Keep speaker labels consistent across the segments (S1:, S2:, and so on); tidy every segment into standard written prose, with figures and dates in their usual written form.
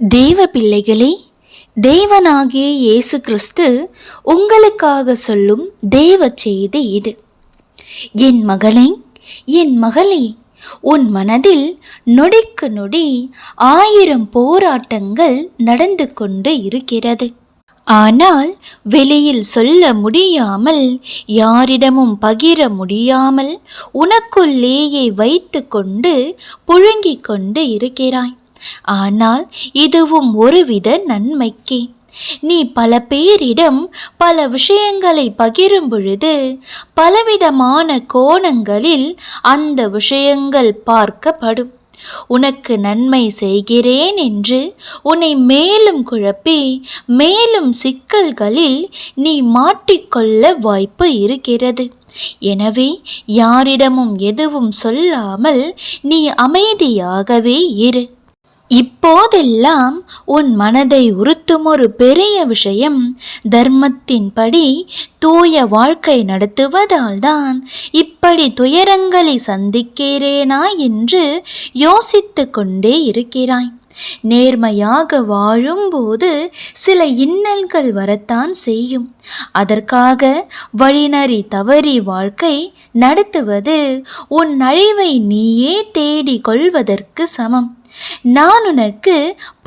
S1: தேவ பிள்ளைகளே, தேவனாகிய இயேசு கிறிஸ்து உங்களுக்காக சொல்லும் தேவ செய்தி இது. என் மகளே, என் மகளே, உன் மனதில் நொடிக்கு நொடி 1000 போராட்டங்கள் நடந்து கொண்டு இருக்கிறது. ஆனால் வெளியில் சொல்ல முடியாமல், யாரிடமும் பகிர முடியாமல் உனக்குள்ளேயே வைத்து கொண்டு புழுங்கிக் கொண்டு இருக்கிறாய். ஆனால் இதுவும் ஒருவித நன்மைக்கே. நீ பல பேரிடம் பல விஷயங்களை பகிரும் பொழுது பலவிதமான கோணங்களில் அந்த விஷயங்கள் பார்க்கப்படும். உனக்கு நன்மை செய்கிறேன் என்று உன்னை மேலும் குழப்பி மேலும் சிக்கல்களில் நீ மாட்டிக்கொள்ள வாய்ப்பு இருக்கிறது. எனவே யாரிடமும் எதுவும் சொல்லாமல் நீ அமைதியாகவே இரு. இப்போதெல்லாம் உன் மனதை உறுத்தும் ஒரு பெரிய விஷயம், தர்மத்தின்படி தூய வாழ்க்கை நடத்துவதால்தான் இப்படி துயரங்களை சந்திக்கிறேனா என்று யோசித்து கொண்டே இருக்கிறாய். நேர்மையாக வாழும்போது சில இன்னல்கள் வரத்தான் செய்யும். அதற்காக வழிநறி தவறி வாழ்க்கை நடத்துவது உன் அழிவை நீயே தேடிக் கொள்வதற்கு சமம். நான் உனக்கு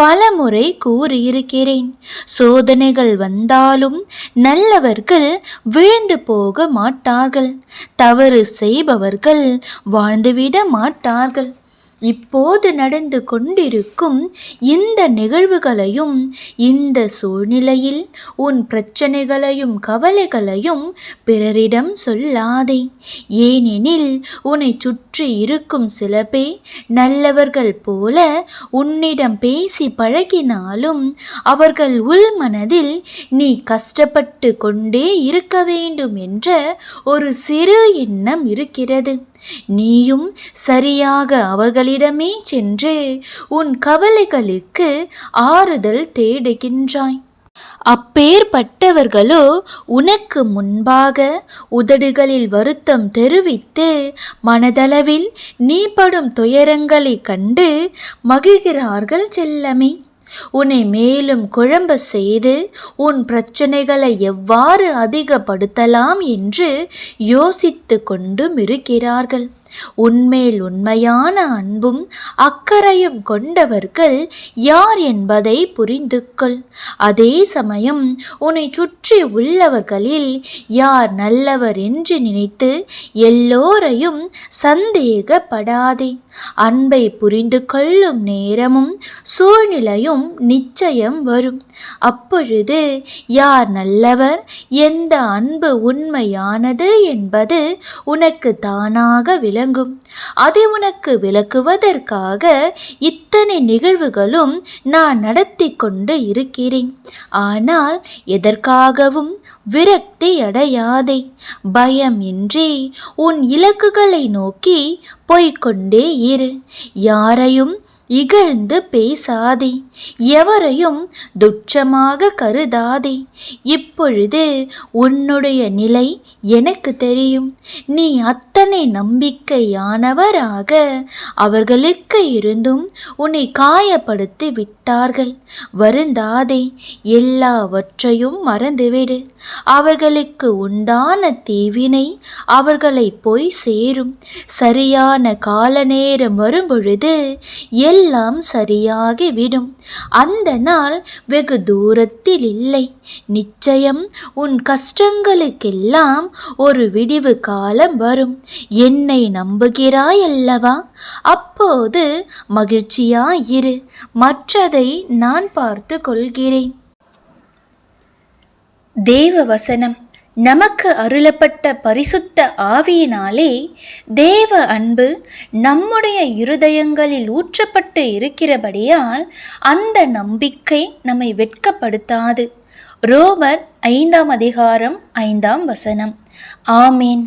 S1: பலமுறை கூறியிருக்கிறேன், சோதனைகள் வந்தாலும் நல்லவர்கள் விழுந்து போக மாட்டார்கள், தவறு செய்பவர்கள் வாழ்ந்துவிட மாட்டார்கள். இப்போது நடந்து கொண்டிருக்கும் இந்த நிகழ்வுகளையும் இந்த சூழ்நிலையில் உன் பிரச்சனைகளையும் கவலைகளையும் பிறரிடம் சொல்லாதே. ஏனெனில் உன்னை சுற்றி இருக்கும் சில பேர் நல்லவர்கள் போல உன்னிடம் பேசி பழகினாலும் அவர்கள் உள் மனதில் நீ கஷ்டப்பட்டு கொண்டே இருக்க வேண்டும் என்ற ஒரு சிறு எண்ணம் இருக்கிறது. நீயும் சரியாக அவர்களிடமே சென்று உன் கவலைகளுக்கு ஆறுதல் தேடுகின்றாய். அப்பேற்பட்டவர்களோ உனக்கு முன்பாக உதடுகளில் வருத்தம் தெரிவித்து மனதளவில் நீ படும் துயரங்களை கண்டு மகிழ்கிறார்கள் செல்லமே. உன்னை மேலும் குழம்ப செய்து உன் பிரச்சனைகளை எவ்வாறு அதிகப்படுத்தலாம் என்று யோசித்து கொண்டும் இருக்கிறார்கள். உன்மேல் உண்மையான அன்பும் அக்கறையும் கொண்டவர்கள் யார் என்பதை புரிந்து கொள். அதே சமயம் உன்னை சுற்றி உள்ளவர்களில் யார் நல்லவர் என்று நினைத்து எல்லோரையும் சந்தேகப்படாதே. அன்பை புரிந்து கொள்ளும் நேரமும் சூழ்நிலையும் நிச்சயம் வரும். அப்பொழுது யார் நல்லவர், எந்த அன்பு உண்மையானது என்பது உனக்கு தானாக விளங்கும். அதை உனக்கு விளக்குவதற்காக இத்தனை நிகழ்வுகளும் நான் நடத்தி கொண்டு இருக்கிறேன். ஆனால் எதற்காகவும் விரக்தி அடையாதே. பயம் இன்றி உன் இலக்குகளை நோக்கி போய்கொண்டே இரு. யாரையும் இகழ்ந்து பேசாதே, எவரையும் துச்சமாக கருதாதே. இப்பொழுது உன்னுடைய நிலை எனக்கு தெரியும். நீ அத்தனை நம்பிக்கையானவராக அவர்களுக்கு இருந்தும் உன்னை காயப்படுத்தி விட்டார்கள். வருந்தாதே, எல்லாவற்றையும் மறந்துவிடு. அவர்களுக்கு உண்டான தீவினை அவர்களை போய் சேரும். சரியான கால நேரம் வரும்பொழுது எல்லாம் சரியாகிவிடும். அந்த நாள் வெகு தூரத்தில் இல்லை. நிச்சயம் உன் கஷ்டங்களுக்கெல்லாம் ஒரு விடிவு காலம் வரும். என்னை நம்புகிறாய் அல்லவா? அப்போது மகிழ்ச்சியாயிரு. மற்றதை நான் பார்த்து கொள்கிறேன். தேவ வசனம் நமக்கு அருளப்பட்ட பரிசுத்த ஆவியினாலே தேவ அன்பு நம்முடைய இருதயங்களில் ஊற்றப்பட்டு இருக்கிறபடியால் அந்த நம்பிக்கை நம்மை வெட்கப்படுத்தாது. ரோமர் 5 அதிகாரம் 5 வசனம். ஆமேன்.